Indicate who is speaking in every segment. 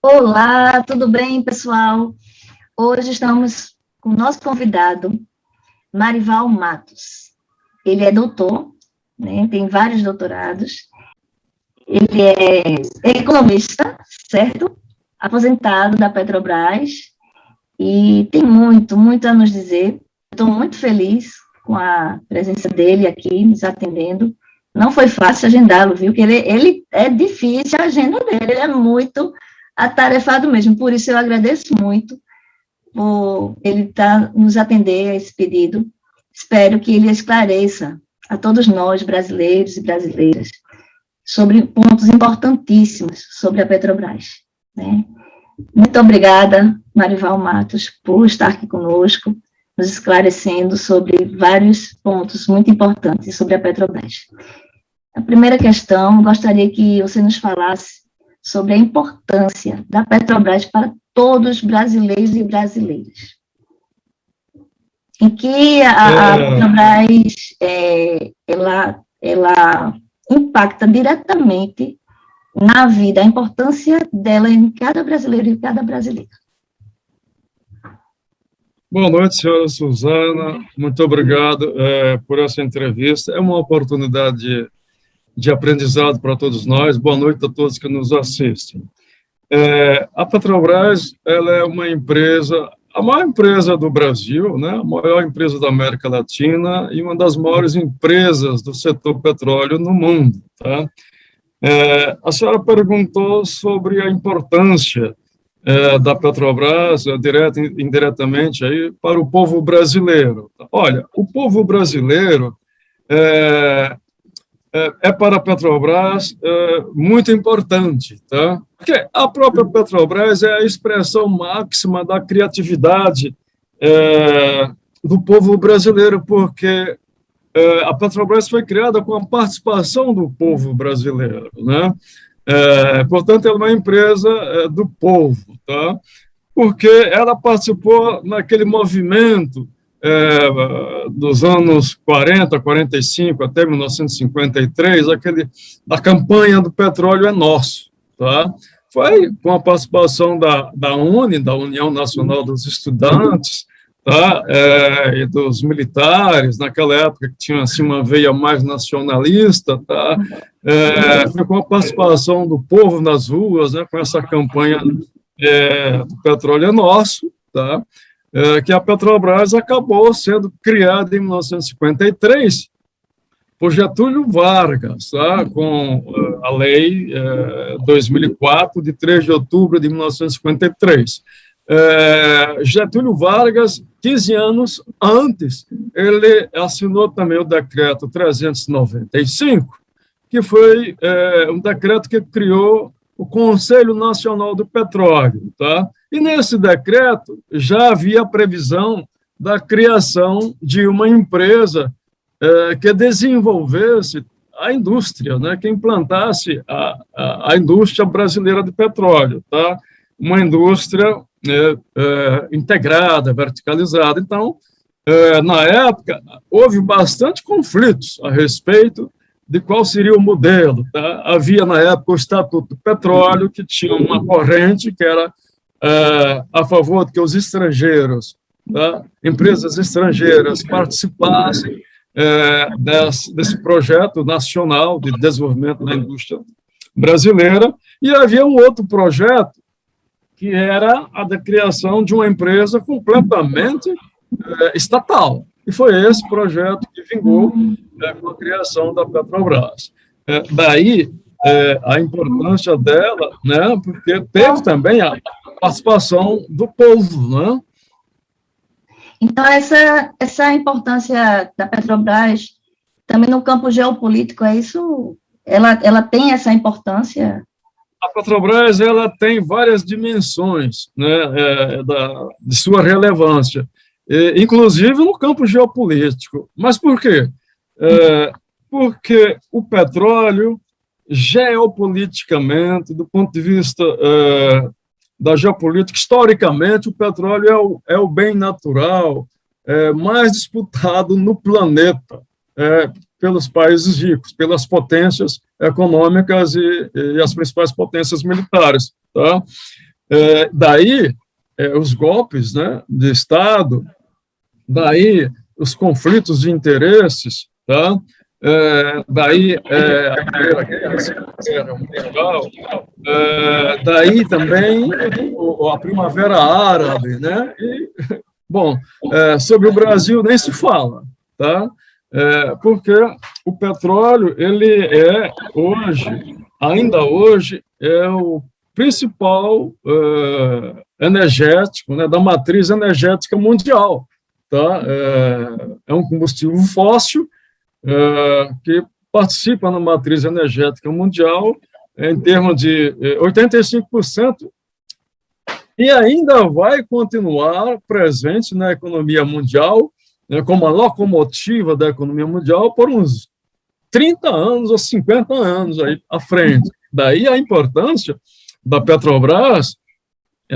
Speaker 1: Olá, tudo bem, pessoal? Hoje estamos com o nosso convidado, Marival Matos. Ele é doutor, né, tem vários doutorados. Ele é economista, certo? Aposentado da Petrobras e tem muito a nos dizer. Estou muito feliz com a presença dele aqui, nos atendendo. Não foi fácil agendá-lo, viu? Que ele é difícil a agenda dele, ele é muito atarefado mesmo. Por isso, eu agradeço muito por ele nos atender a esse pedido. Espero que ele esclareça a todos nós, brasileiros e brasileiras, sobre pontos importantíssimos sobre a Petrobras, né? Muito obrigada, Marival Matos, por estar aqui conosco, nos esclarecendo sobre vários pontos muito importantes sobre a Petrobras. A primeira questão, gostaria que você nos falasse sobre a importância da Petrobras para todos os brasileiros e brasileiras. Em que a Petrobras ela impacta diretamente na vida, a importância dela em cada brasileiro e cada brasileira.
Speaker 2: Boa noite, senhora Suzana. Muito obrigado por essa entrevista. É uma oportunidade de aprendizado para todos nós. Boa noite a todos que nos assistem. A Petrobras, ela é uma empresa, a maior empresa do Brasil, né? A maior empresa da América Latina e uma das maiores empresas do setor petróleo no mundo. Tá? A senhora perguntou sobre a importância da Petrobras, direta e indiretamente, aí, para o povo brasileiro. Olha, o povo brasileiro é para a Petrobras muito importante, tá? Porque a própria Petrobras é a expressão máxima da criatividade do povo brasileiro, porque a Petrobras foi criada com a participação do povo brasileiro, né? Portanto, ela é uma empresa do povo, tá? Porque ela participou naquele movimento dos anos 40, 45 até 1953, da campanha do petróleo é nosso, tá? Foi com a participação da UNE, da União Nacional dos Estudantes, tá? E dos militares, naquela época que tinha assim, uma veia mais nacionalista, tá? Foi com a participação do povo nas ruas, né? Com essa campanha do petróleo é nosso, tá? Que a Petrobras acabou sendo criada em 1953 por Getúlio Vargas, tá? Com a Lei 2004, de 3 de outubro de 1953. Getúlio Vargas, 15 anos antes, ele assinou também o decreto 395, que foi um decreto que criou o Conselho Nacional do Petróleo, tá? E nesse decreto já havia a previsão da criação de uma empresa que desenvolvesse a indústria, né? Que implantasse a indústria brasileira de petróleo, tá? Uma indústria integrada, verticalizada. Então, na época, houve bastante conflitos a respeito de qual seria o modelo. Tá? Havia, na época, o Estatuto do Petróleo, que tinha uma corrente que era a favor de que os estrangeiros, tá? Empresas estrangeiras, participassem desse projeto nacional de desenvolvimento da indústria brasileira, e havia um outro projeto, que era a da criação de uma empresa completamente estatal. E foi esse projeto que vingou com a criação da Petrobras. Daí a importância dela, né, porque teve também a participação do povo, né?
Speaker 1: Então, essa importância da Petrobras também no campo geopolítico, é isso? Ela tem essa importância?
Speaker 2: A Petrobras ela tem várias dimensões, né, de sua relevância, inclusive no campo geopolítico. Mas por quê? Porque o petróleo, geopoliticamente, do ponto de vista da geopolítica, historicamente, o petróleo é o bem natural mais disputado no planeta, pelos países ricos, pelas potências econômicas e as principais potências militares. Tá? Daí, os golpes, né, de Estado, daí os conflitos de interesses, tá? Daí a Primeira Guerra, a Segunda Guerra Mundial, daí também a Primavera Árabe, né? E, bom, sobre o Brasil nem se fala, tá? Porque o petróleo, ele é hoje, ainda hoje, é o principal energético, né, da matriz energética mundial, tá? É um combustível fóssil que participa na matriz energética mundial em termos de 85%, e ainda vai continuar presente na economia mundial, né, como a locomotiva da economia mundial por uns 30 anos ou 50 anos aí à frente. Daí a importância da Petrobras,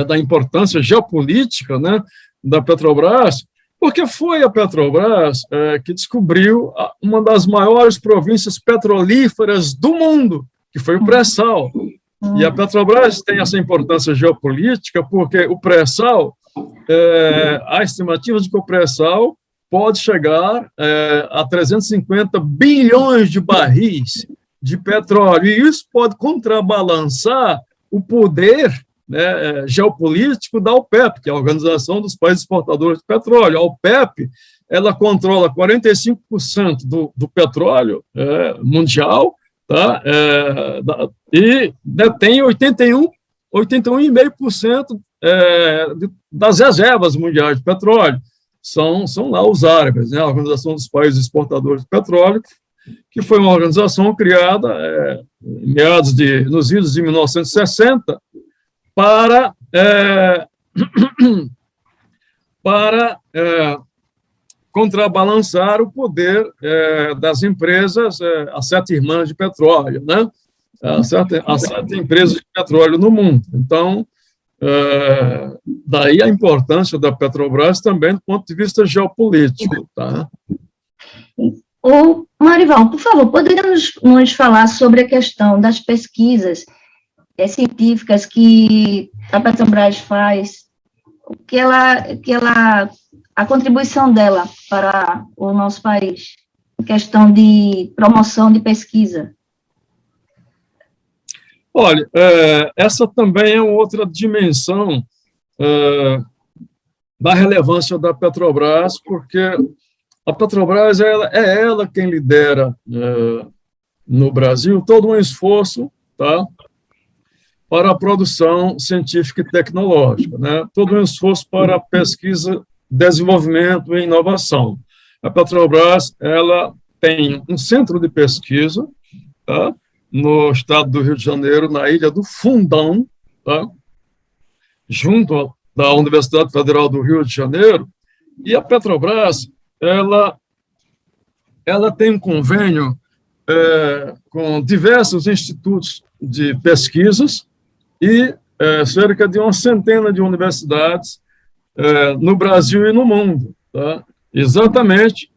Speaker 2: da importância geopolítica, né, da Petrobras, porque foi a Petrobras que descobriu uma das maiores províncias petrolíferas do mundo, que foi o pré-sal. E a Petrobras tem essa importância geopolítica porque o pré-sal, a estimativa de que o pré-sal pode chegar a 350 bilhões de barris de petróleo, e isso pode contrabalançar o poder, né, geopolítico da OPEP, que é a Organização dos Países Exportadores de Petróleo. A OPEP, ela controla 45% do petróleo mundial, tá? E detém 81,5% das reservas mundiais de petróleo. São lá os árabes, né? A Organização dos Países Exportadores de Petróleo, que foi uma organização criada nos idos de 1960 para contrabalançar o poder das empresas, as 7 irmãs de petróleo, né? As 7 empresas de petróleo no mundo. Então, daí a importância da Petrobras também do ponto de vista geopolítico, tá?
Speaker 1: Marival, por favor, poderia nos falar sobre a questão das pesquisas científicas que a Petrobras faz, a contribuição dela para o nosso país, questão de promoção de pesquisa?
Speaker 2: Olha, essa também é outra dimensão da relevância da Petrobras, porque a Petrobras é ela quem lidera no Brasil todo um esforço, tá, para a produção científica e tecnológica, né? Todo um esforço para pesquisa, desenvolvimento e inovação. A Petrobras, ela tem um centro de pesquisa, tá, no estado do Rio de Janeiro, na ilha do Fundão, tá, junto da Universidade Federal do Rio de Janeiro, e a Petrobras, ela tem um convênio com diversos institutos de pesquisas e cerca de uma centena de universidades no Brasil e no mundo, tá? Exatamente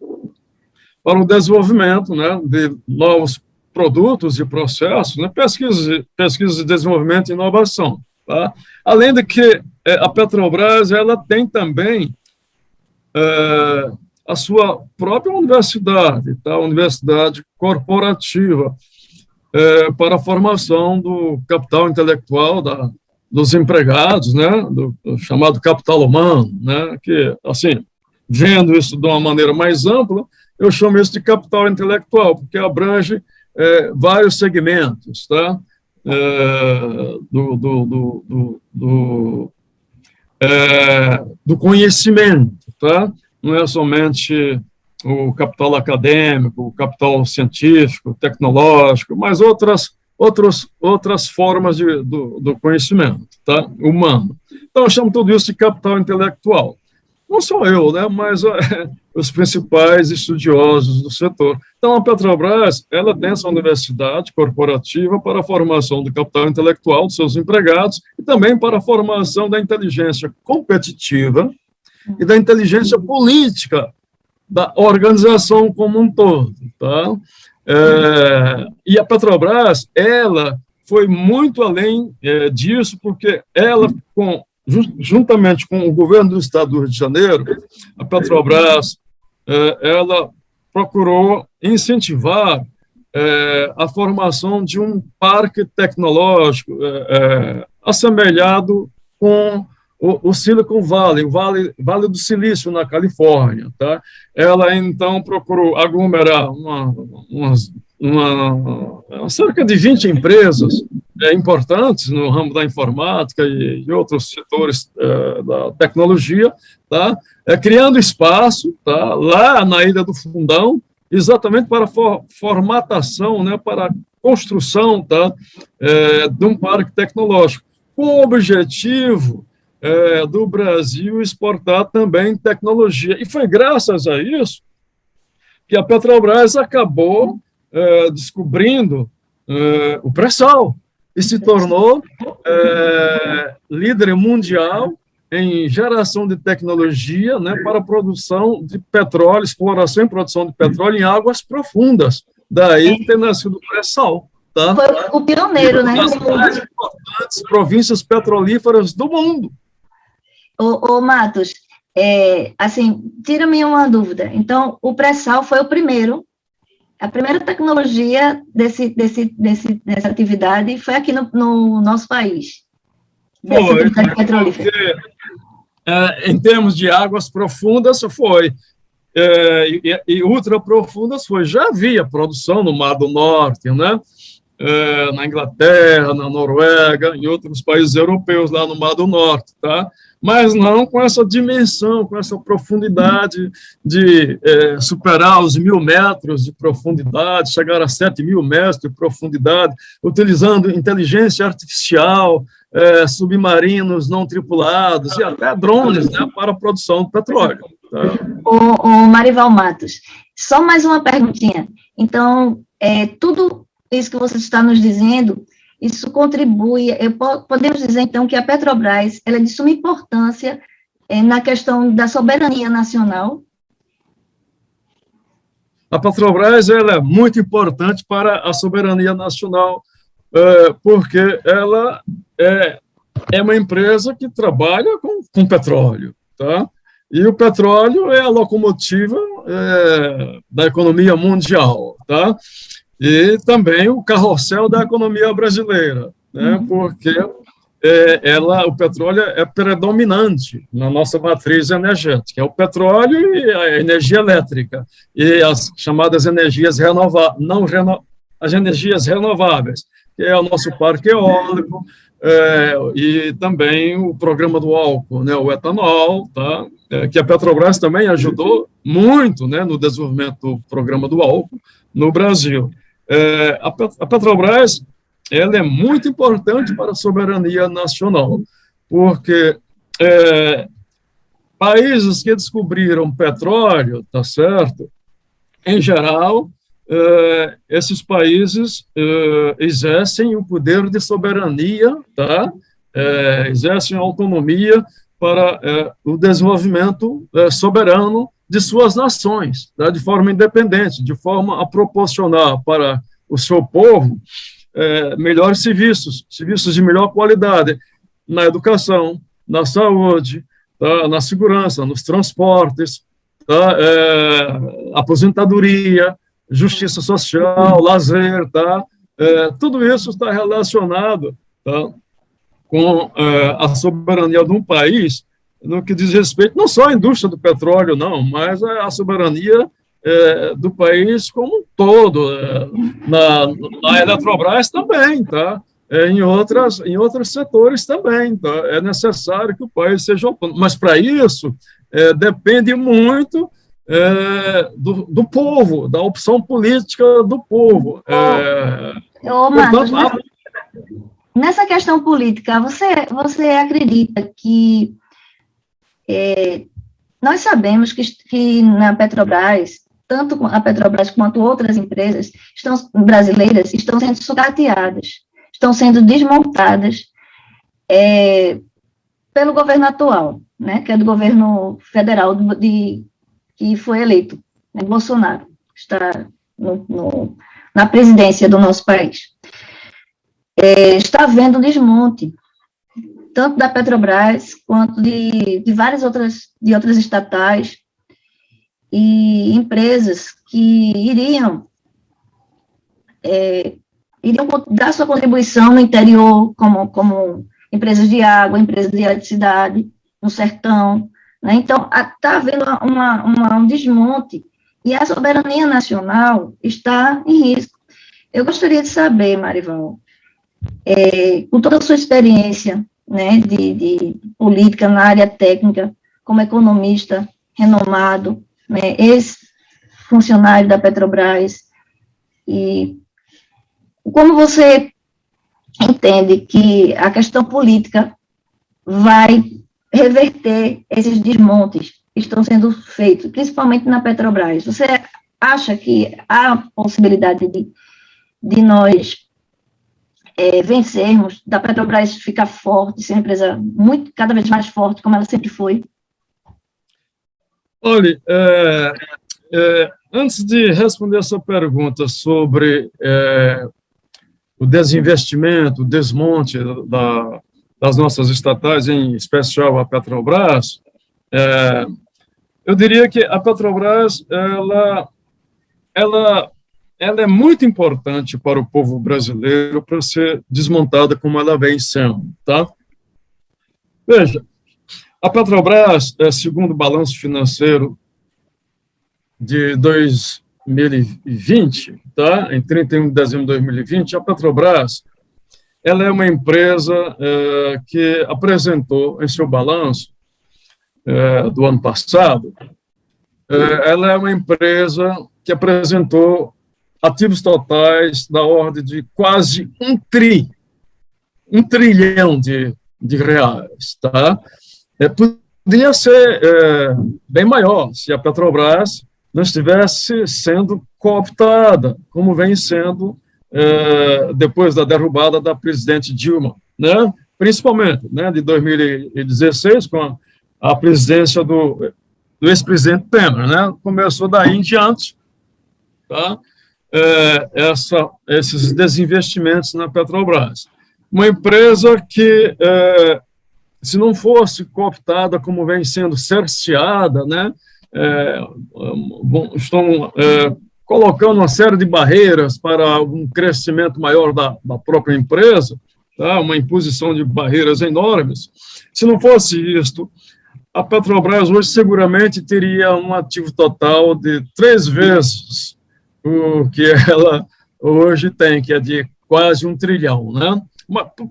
Speaker 2: para o desenvolvimento, né, de novos produtos e processos, né, pesquisa de desenvolvimento e inovação, tá? Além de que a Petrobras, ela tem também a sua própria universidade, tá? Universidade corporativa, para a formação do capital intelectual dos empregados, né? Do chamado capital humano, né? Que, assim, vendo isso de uma maneira mais ampla, eu chamo isso de capital intelectual, porque abrange vários segmentos, tá? Do conhecimento, tá? Não é somente o capital acadêmico, o capital científico, tecnológico, mas outras formas do conhecimento, tá? Humano. Então, eu chamo tudo isso de capital intelectual. Não sou eu, né, mas os principais estudiosos do setor. Então, a Petrobras, ela tem essa universidade corporativa para a formação do capital intelectual dos seus empregados e também para a formação da inteligência competitiva e da inteligência política da organização como um todo, tá? E a Petrobras, ela foi muito além disso, porque ela, juntamente com o governo do estado do Rio de Janeiro, a Petrobras, ela procurou incentivar a formação de um parque tecnológico assemelhado com o Silicon Valley, o vale do Silício, na Califórnia. Tá? Ela, então, procurou aglomerar cerca de 20 empresas importantes no ramo da informática e outros setores da tecnologia, tá? Criando espaço, tá? Lá na Ilha do Fundão, exatamente para formatação, né? Para a construção, tá? De um parque tecnológico, com o objetivo do Brasil exportar também tecnologia. E foi graças a isso que a Petrobras acabou descobrindo o pré-sal e se tornou líder mundial em geração de tecnologia, né, para a produção de petróleo, exploração e produção de petróleo em águas profundas. Daí ter nascido o pré-sal. Tá?
Speaker 1: Foi o pioneiro, né?
Speaker 2: Uma das mais importantes províncias petrolíferas do mundo.
Speaker 1: Ô Matos, assim, tira-me uma dúvida. Então, o pré-sal foi a primeira tecnologia dessa atividade foi aqui no nosso país.
Speaker 2: Foi, porque, em termos de águas profundas, foi. E ultra profundas foi. Já havia produção no Mar do Norte, né? Na Inglaterra, na Noruega, em outros países europeus, lá no Mar do Norte, tá? Mas não com essa dimensão, com essa profundidade de superar os 1.000 metros de profundidade, chegar a 7.000 metros de profundidade, utilizando inteligência artificial, submarinos não tripulados e até drones, né, para a produção de petróleo. Tá?
Speaker 1: O Marival Matos, só mais uma perguntinha. Então, tudo isso que você está nos dizendo, isso contribui, podemos dizer, então, que a Petrobras ela é de suma importância na questão da soberania nacional?
Speaker 2: A Petrobras ela é muito importante para a soberania nacional, porque ela é uma empresa que trabalha com petróleo, tá? E o petróleo é a locomotiva da economia mundial, tá? E também o carrossel da economia brasileira, né? Porque o petróleo é predominante na nossa matriz energética, é o petróleo e a energia elétrica, e as chamadas energias as energias renováveis, que é o nosso parque eólico, e também o programa do álcool, né, o etanol, tá? Que a Petrobras também ajudou muito, né, no desenvolvimento do programa do álcool no Brasil. A Petrobras ela é muito importante para a soberania nacional, porque países que descobriram petróleo, tá certo? Em geral, esses países exercem o poder de soberania, tá? Exercem autonomia para o desenvolvimento soberano de suas nações, tá? De forma independente, de forma a proporcionar para o seu povo melhores serviços de melhor qualidade na educação, na saúde, tá? Na segurança, nos transportes, tá? Aposentadoria, justiça social, lazer, tá? Tudo isso está relacionado, tá? Com a soberania de um país, no que diz respeito não só à indústria do petróleo, não, mas a soberania do país como um todo, na Eletrobras também, tá? Em outros setores também, tá? É necessário que o país seja autônomo, mas para isso depende muito do povo, da opção política do povo.
Speaker 1: Marcos, nessa questão política, você acredita que nós sabemos que na Petrobras, tanto a Petrobras quanto outras empresas brasileiras estão sendo sucateadas, estão sendo desmontadas pelo governo atual, né, que é do governo federal que foi eleito, né, Bolsonaro, está na presidência do nosso país. está havendo um desmonte, tanto da Petrobras quanto de várias outras estatais e empresas que iriam dar sua contribuição no interior, como empresas de água, empresas de eletricidade, no sertão, né? Então, está havendo um desmonte, e a soberania nacional está em risco. Eu gostaria de saber, Marival, com toda a sua experiência, né, de política na área técnica, como economista renomado, né, ex-funcionário da Petrobras, e como você entende que a questão política vai reverter esses desmontes que estão sendo feitos, principalmente na Petrobras? Você acha que há possibilidade de nós vencermos, da Petrobras ficar forte, ser uma empresa cada vez mais forte, como ela sempre foi?
Speaker 2: Olha, antes de responder essa pergunta sobre o desinvestimento, o desmonte das nossas estatais, em especial a Petrobras, eu diria que a Petrobras ela é muito importante para o povo brasileiro para ser desmontada como ela vem sendo, tá? Veja, a Petrobras, segundo o balanço financeiro de 2020, tá? Em 31 de dezembro de 2020, a Petrobras ela é uma empresa que apresentou em seu balanço do ano passado, ela é uma empresa que apresentou ativos totais da ordem de quase um trilhão de reais, tá? Podia ser bem maior se a Petrobras não estivesse sendo cooptada, como vem sendo depois da derrubada da presidente Dilma, né? Principalmente, né, de 2016, com a presidência do ex-presidente Temer, né? Começou daí em diante, tá? Esses desinvestimentos na Petrobras. Uma empresa que, se não fosse cooptada como vem sendo cerceada, né, estão colocando uma série de barreiras para um crescimento maior da própria empresa, tá? Uma imposição de barreiras enormes. Se não fosse isto, a Petrobras hoje seguramente teria um ativo total de 3 vezes o que ela hoje tem, que é de quase 1 trilhão, né?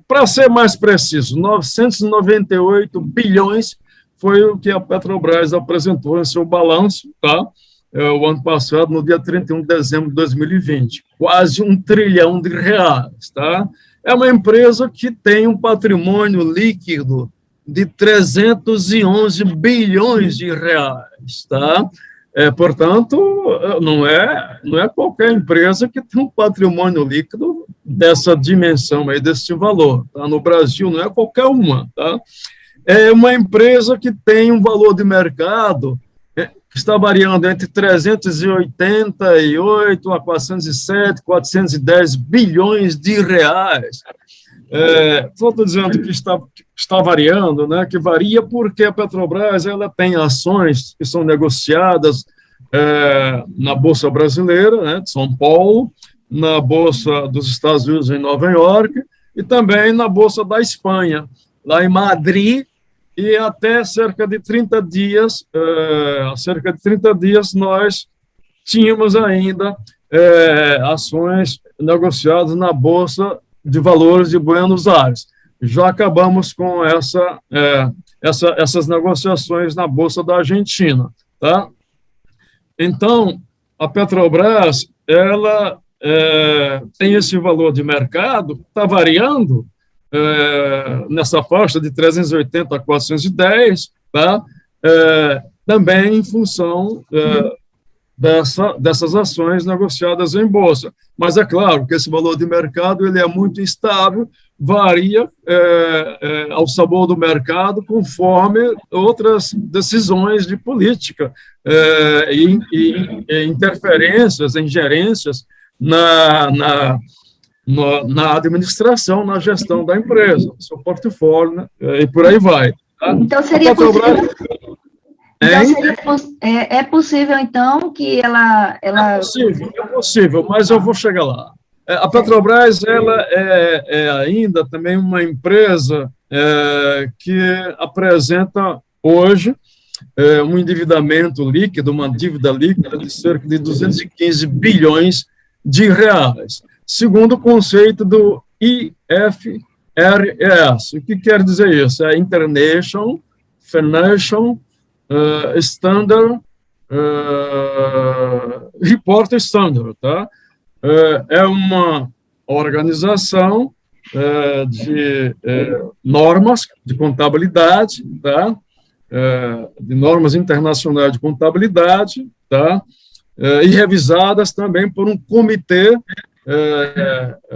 Speaker 2: Para ser mais preciso, 998 bilhões foi o que a Petrobras apresentou em seu balanço, tá? O ano passado, no dia 31 de dezembro de 2020, quase 1 trilhão de reais, tá? É uma empresa que tem um patrimônio líquido de 311 bilhões de reais, tá? Portanto, não é qualquer empresa que tem um patrimônio líquido dessa dimensão aí, desse valor, tá? No Brasil não é qualquer uma, tá? É uma empresa que tem um valor de mercado que está variando entre 388 a 407, 410 bilhões de reais. Só estou dizendo que está variando, né? Que varia porque a Petrobras ela tem ações que são negociadas na Bolsa Brasileira, né, de São Paulo, na Bolsa dos Estados Unidos, em Nova York, e também na Bolsa da Espanha, lá em Madrid, e até cerca de 30 dias, nós tínhamos ainda ações negociadas na Bolsa de Valores de Buenos Aires. Já acabamos com essas negociações na Bolsa da Argentina, tá? Então, a Petrobras, ela tem esse valor de mercado, está variando nessa faixa de 380 a 410, tá? Também em função dessas ações negociadas em bolsa. Mas é claro que esse valor de mercado ele é muito instável, varia ao sabor do mercado conforme outras decisões de política e interferências, ingerências na administração, na gestão da empresa, seu portfólio, né, e por aí vai. Tá?
Speaker 1: Então, seria possível... Então, é possível, então, que ela...
Speaker 2: É possível, mas eu vou chegar lá. A Petrobras, ela é ainda também uma empresa que apresenta hoje um endividamento líquido, uma dívida líquida de cerca de 215 bilhões de reais, segundo o conceito do IFRS. O que quer dizer isso? É International Financial Standard Reporting Standard, tá? É uma organização de normas de contabilidade, tá? De normas internacionais de contabilidade, tá? E revisadas também por um comitê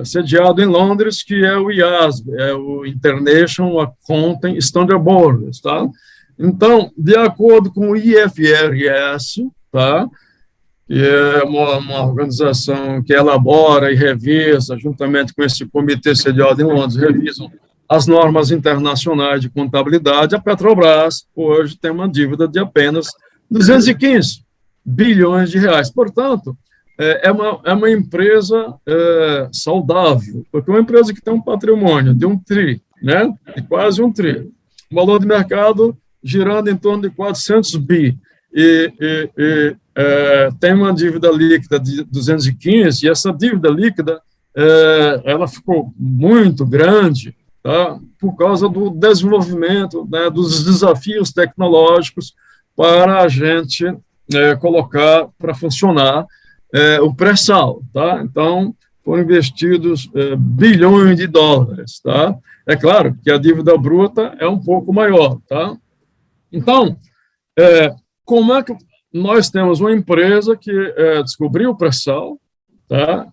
Speaker 2: sediado em Londres, que é o IASB, é o International Accounting Standard Board, tá? Então, de acordo com o IFRS, tá? Que é uma organização que elabora e revisa, juntamente com esse comitê sediado em Londres, revisam as normas internacionais de contabilidade. A Petrobras, hoje, tem uma dívida de apenas 215 bilhões de reais. Portanto, é uma empresa saudável, porque é uma empresa que tem um patrimônio de né, de quase um tri, valor de mercado girando em torno de 400 bi, tem uma dívida líquida de 215, e essa dívida líquida ela ficou muito grande, tá, por causa do desenvolvimento, né, dos desafios tecnológicos para a gente colocar para funcionar o pré-sal. Tá? Então, foram investidos bilhões de dólares. Tá? É claro que a dívida bruta é um pouco maior. Tá? Então, como é que nós temos uma empresa que descobriu o pré-sal, tá?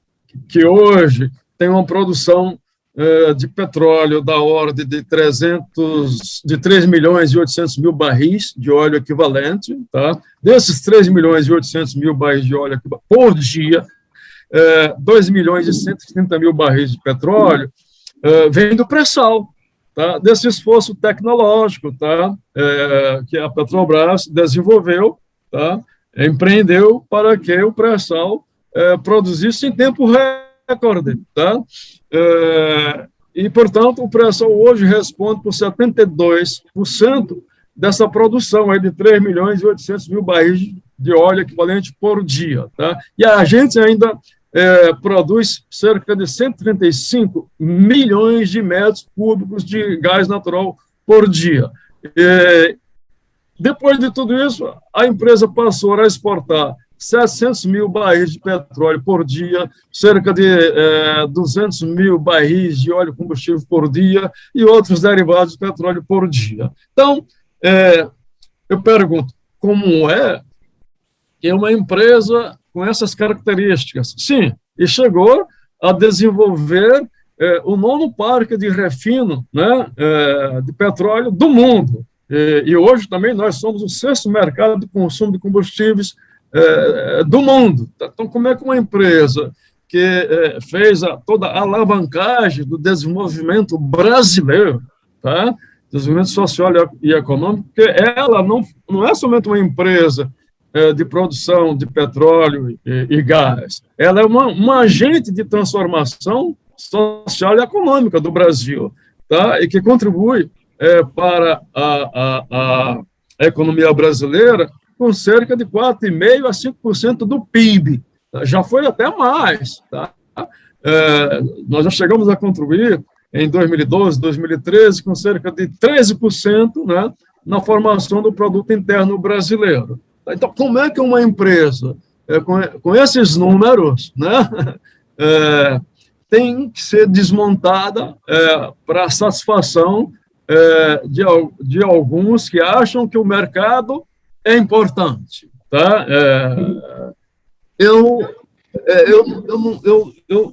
Speaker 2: Que hoje tem uma produção de petróleo da ordem de 3 milhões e 800 mil barris de óleo equivalente, tá? Desses 3 milhões e 800 mil barris de óleo por dia, 2 milhões e 130 mil barris de petróleo vem do pré-sal, tá? Desse esforço tecnológico, tá? Que a Petrobras desenvolveu, tá? Empreendeu para que o pré-sal produzisse em tempo recorde, tá? E, portanto, o pré-sal hoje responde por 72% dessa produção aí de 3 milhões e 800 mil barris de óleo equivalente por dia, tá? E a gente ainda produz cerca de 135 milhões de metros cúbicos de gás natural por dia. Depois de tudo isso, a empresa passou a exportar 700 mil barris de petróleo por dia, cerca de 200 mil barris de óleo combustível por dia e outros derivados de petróleo por dia. Então, eu pergunto, como é que uma empresa com essas características? Sim, e chegou a desenvolver o 9º parque de refino, né, de petróleo do mundo. E hoje também nós somos o 6º mercado de consumo de combustíveis do mundo. Então, como é que uma empresa que fez toda a alavancagem do desenvolvimento brasileiro, tá? Desenvolvimento social e econômico, porque ela não é somente uma empresa de produção de petróleo e gás, ela é uma agente de transformação social e econômica do Brasil, tá? E que contribui para a economia brasileira com cerca de 4,5% a 5% do PIB. Já foi até mais. Tá? Nós já chegamos a contribuir em 2012, 2013, com cerca de 13%, né, na formação do produto interno brasileiro. Então, como é que uma empresa com esses números, né, tem que ser desmontada para satisfação de alguns que acham que o mercado é importante, tá? Eu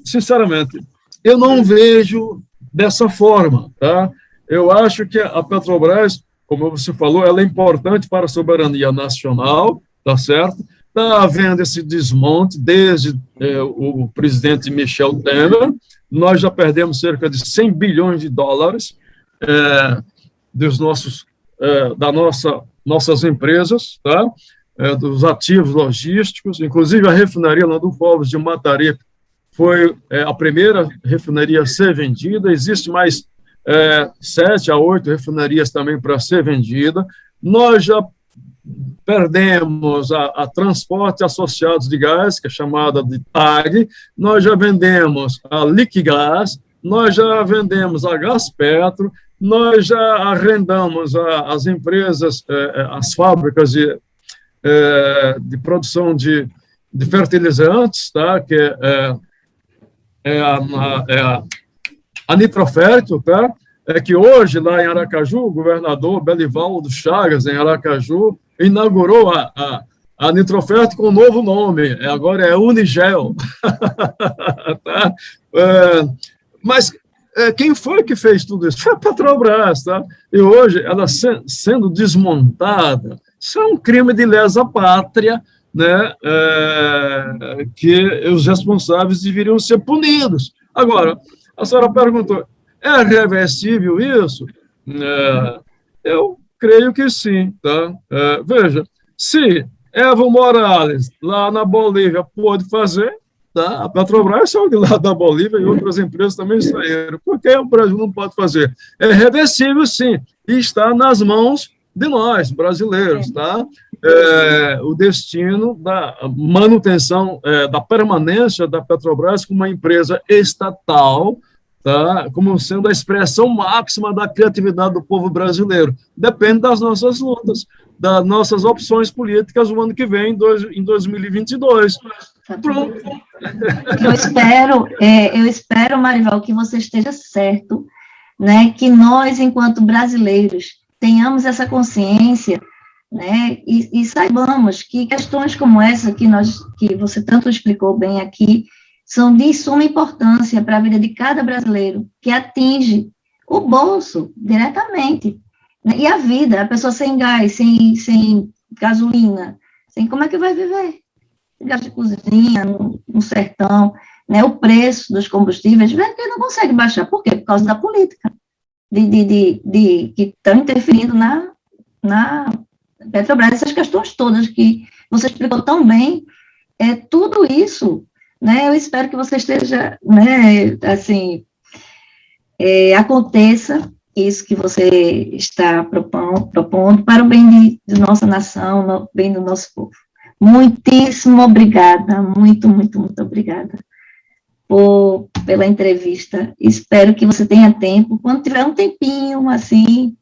Speaker 2: sinceramente, eu não vejo dessa forma, tá? Eu acho que a Petrobras, como você falou, ela é importante para a soberania nacional, tá certo? está havendo esse desmonte desde o presidente Michel Temer. Nós já perdemos cerca de 100 bilhões de dólares dos nossas empresas, tá? Dos ativos logísticos, inclusive a refinaria lá do Povos de Mataripe foi a primeira refinaria a ser vendida. Existe mais 7 a 8 refinarias também para ser vendida. Nós já perdemos a Transporte Associados de Gás, que é chamada de TAG, nós já vendemos a Liquigás, nós já vendemos a Gaspetro, nós já arrendamos as empresas, as fábricas de produção de fertilizantes, tá? Que é a Nitrofértil, tá? Que hoje, lá em Aracaju, o governador Belivaldo Chagas, em Aracaju, inaugurou a Nitrofértil com um novo nome, agora é Unigel. Tá? Mas quem foi que fez tudo isso? Foi a Petrobras, tá? E hoje, ela sendo desmontada, isso é um crime de lesa pátria, né? Que os responsáveis deveriam ser punidos. Agora, a senhora perguntou, é reversível isso? Eu creio que sim. Tá? Veja, se Evo Morales, lá na Bolívia, pôde fazer, tá? A Petrobras saiu de lá da Bolívia e outras empresas também saíram. Por que o Brasil não pode fazer? É reversível, sim, e está nas mãos de nós, brasileiros. Tá? O destino da manutenção, da permanência da Petrobras como uma empresa estatal, tá? Como sendo a expressão máxima da criatividade do povo brasileiro. Depende das nossas lutas, das nossas opções políticas no ano que vem, em 2022. Pronto.
Speaker 1: Eu espero, Marival, que você esteja certo, né? Que nós, enquanto brasileiros, tenhamos essa consciência, né? E saibamos que questões como essa que você tanto explicou bem aqui, são de suma importância para a vida de cada brasileiro, que atinge o bolso diretamente, né? E a vida, a pessoa sem gás, sem gasolina, como é que vai viver? Gás de cozinha, no sertão, né? O preço dos combustíveis, que não consegue baixar. Por quê? Por causa da política, que estão interferindo na Petrobras. Essas questões todas que você explicou tão bem, tudo isso, né, eu espero que você esteja, né, assim, aconteça isso que você está propondo para o bem de nossa nação, no bem do nosso povo. Muitíssimo obrigada, muito, muito, muito obrigada pela entrevista. Espero que você tenha tempo, quando tiver um tempinho, assim,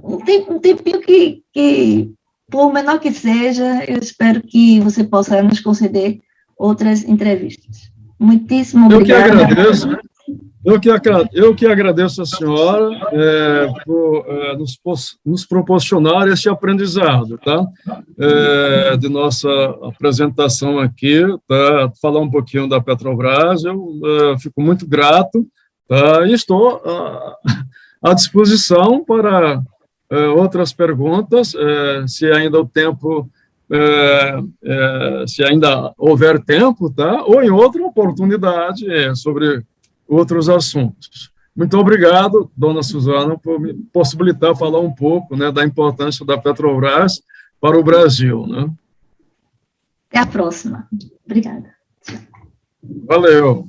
Speaker 1: um tempinho que, por menor que seja, eu espero que você possa nos conceder outras entrevistas. Muitíssimo obrigada.
Speaker 2: Eu que agradeço a senhora por nos proporcionar esse aprendizado, tá? De nossa apresentação aqui, tá? Falar um pouquinho da Petrobras, eu fico muito grato, tá? E estou à disposição para outras perguntas, se ainda o tempo... se ainda houver tempo, tá? Ou em outra oportunidade sobre outros assuntos. Muito obrigado, dona Suzana, por me possibilitar falar um pouco, né, da importância da Petrobras para o Brasil. Né?
Speaker 1: Até a próxima. Obrigada.
Speaker 2: Valeu.